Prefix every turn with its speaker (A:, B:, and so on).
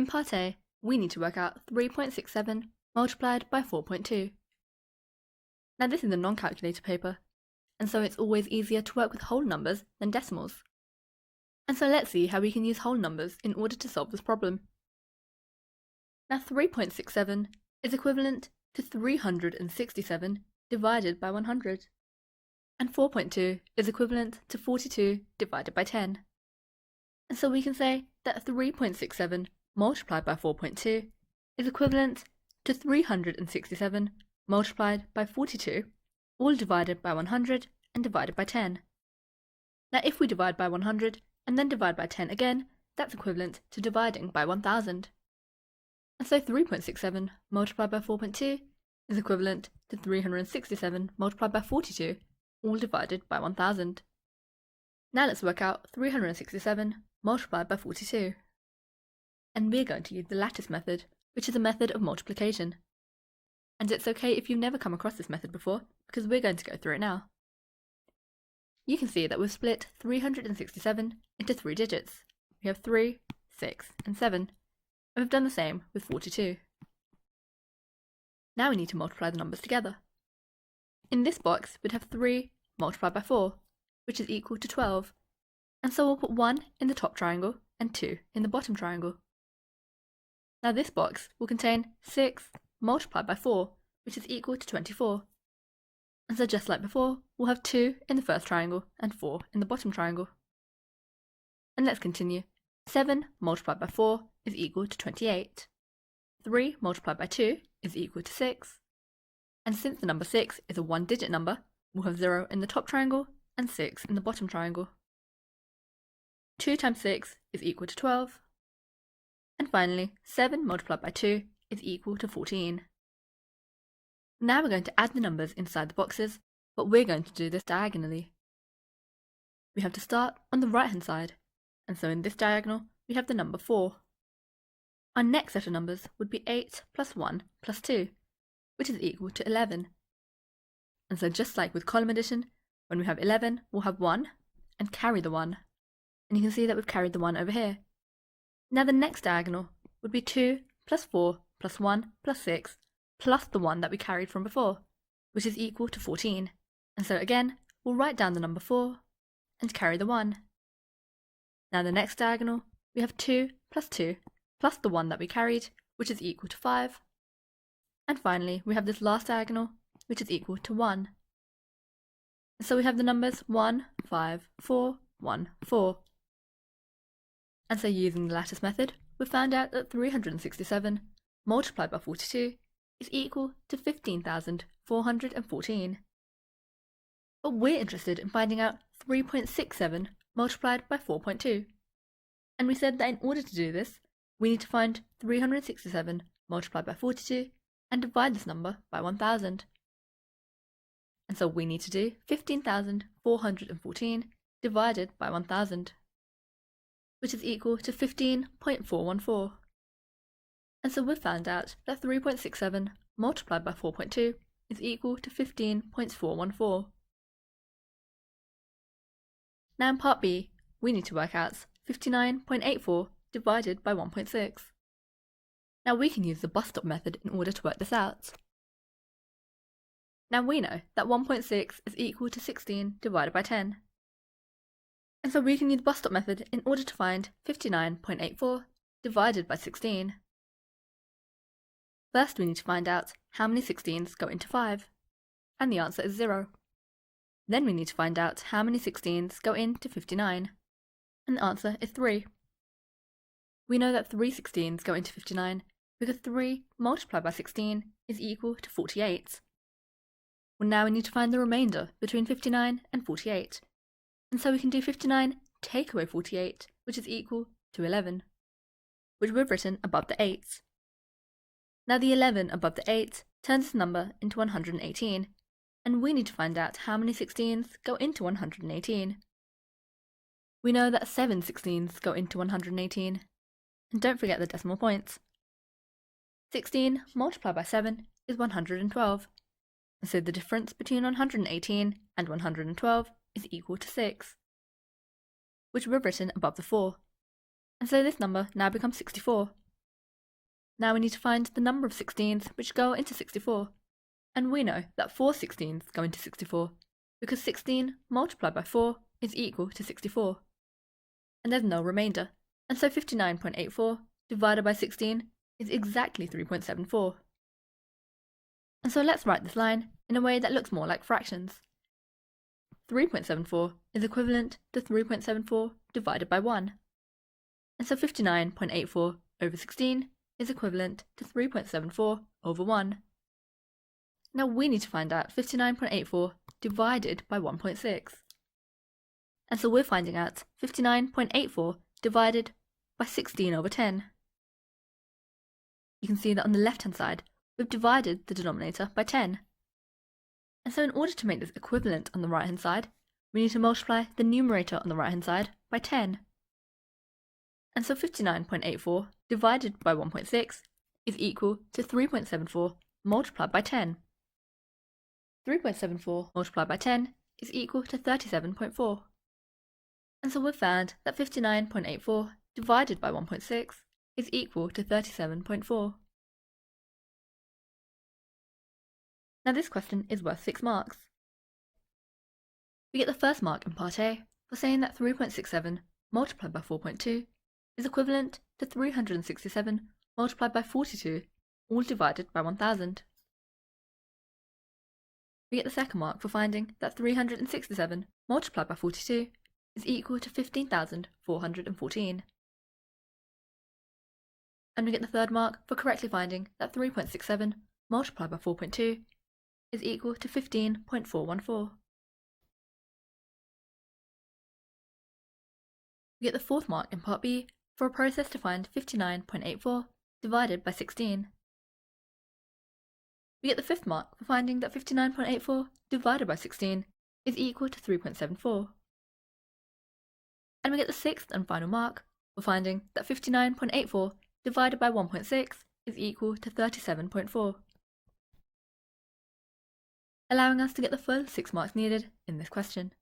A: In part A, we need to work out 3.67 multiplied by 4.2. Now this is a non-calculator paper, and so it's always easier to work with whole numbers than decimals. And so let's see how we can use whole numbers in order to solve this problem. Now 3.67 is equivalent to 367 divided by 100, and 4.2 is equivalent to 42 divided by 10. And so we can say that 3.67 multiplied by 4.2 is equivalent to 367 multiplied by 42, all divided by 100 and divided by 10. Now if we divide by 100 and then divide by 10 again, that's equivalent to dividing by 1000. And so 3.67 multiplied by 4.2 is equivalent to 367 multiplied by 42, all divided by 1000. Now let's work out 367 multiplied by 42. And we're going to use the lattice method, which is a method of multiplication. And it's okay if you've never come across this method before, because we're going to go through it now. You can see that we've split 367 into 3 digits. We have 3, 6, and 7. And we've done the same with 42. Now we need to multiply the numbers together. In this box, we'd have 3 multiplied by 4, which is equal to 12. And so we'll put 1 in the top triangle and 2 in the bottom triangle. Now this box will contain 6 multiplied by 4, which is equal to 24. And so just like before, we'll have 2 in the first triangle and 4 in the bottom triangle. And let's continue. 7 multiplied by 4 is equal to 28. 3 multiplied by 2 is equal to 6. And since the number 6 is a one-digit number, we'll have 0 in the top triangle and 6 in the bottom triangle. 2 times 6 is equal to 12. And finally, 7 multiplied by 2 is equal to 14. Now we're going to add the numbers inside the boxes, but we're going to do this diagonally. We have to start on the right-hand side, and so in this diagonal we have the number 4. Our next set of numbers would be 8 plus 1 plus 2, which is equal to 11. And so just like with column addition, when we have 11, we'll have 1 and carry the 1. And you can see that we've carried the 1 over here. Now the next diagonal would be 2 plus 4 plus 1 plus 6 plus the 1 that we carried from before, which is equal to 14. And so again, we'll write down the number 4 and carry the 1. Now the next diagonal, we have 2 plus the 1 that we carried, which is equal to 5. And finally, we have this last diagonal, which is equal to 1. And so we have the numbers 1, 5, 4, 1, 4. And so using the lattice method, we found out that 367 multiplied by 42 is equal to 15,414. But we're interested in finding out 3.67 multiplied by 4.2. And we said that in order to do this, we need to find 367 multiplied by 42 and divide this number by 1000. And so we need to do 15,414 divided by 1000, which is equal to 15.414. And so we've found out that 3.67 multiplied by 4.2 is equal to 15.414. Now in part B, we need to work out 59.84 divided by 1.6. Now we can use the bus stop method in order to work this out. Now we know that 1.6 is equal to 16 divided by 10. And so we can use the bus stop method in order to find 59.84 divided by 16. First we need to find out how many 16s go into 5, and the answer is 0. Then we need to find out how many 16s go into 59, and the answer is 3. We know that 3 16s go into 59 because 3 multiplied by 16 is equal to 48. Well, now we need to find the remainder between 59 and 48. And so we can do 59 take away 48, which is equal to 11, which we've written above the 8s. Now the 11 above the 8 turns this number into 118, and we need to find out how many 16s go into 118. We know that 7 16s go into 118, and don't forget the decimal points. 16 multiplied by 7 is 112, and so the difference between 118 and 112 is equal to 6, which we've written above the 4, and so this number now becomes 64. Now we need to find the number of 16ths which go into 64. And we know that 4 16ths go into 64, because 16 multiplied by 4 is equal to 64. And there's no remainder, and so 59.84 divided by 16 is exactly 3.74. And so let's write this line in a way that looks more like fractions. 3.74 is equivalent to 3.74 divided by 1. And so 59.84 over 16 is equivalent to 3.74 over 1. Now we need to find out 59.84 divided by 1.6. And so we're finding out 59.84 divided by 16 over 10. You can see that on the left-hand side, we've divided the denominator by 10. And so in order to make this equivalent on the right-hand side, we need to multiply the numerator on the right-hand side by 10. And so 59.84 divided by 1.6 is equal to 3.74 multiplied by 10. 3.74 multiplied by 10 is equal to 37.4. And so we've found that 59.84 divided by 1.6 is equal to 37.4. Now this question is worth 6 marks. We get the first mark in part A for saying that 3.67 multiplied by 4.2 is equivalent to 367 multiplied by 42, all divided by 1000. We get the second mark for finding that 367 multiplied by 42 is equal to 15,414. And we get the third mark for correctly finding that 3.67 multiplied by 4.2 is equal to 15.414. We get the fourth mark in part B for a process to find 59.84 divided by 16. We get the fifth mark for finding that 59.84 divided by 16 is equal to 3.74. And we get the sixth and final mark for finding that 59.84 divided by 1.6 is equal to 37.4. Allowing us to get the full 6 marks needed in this question.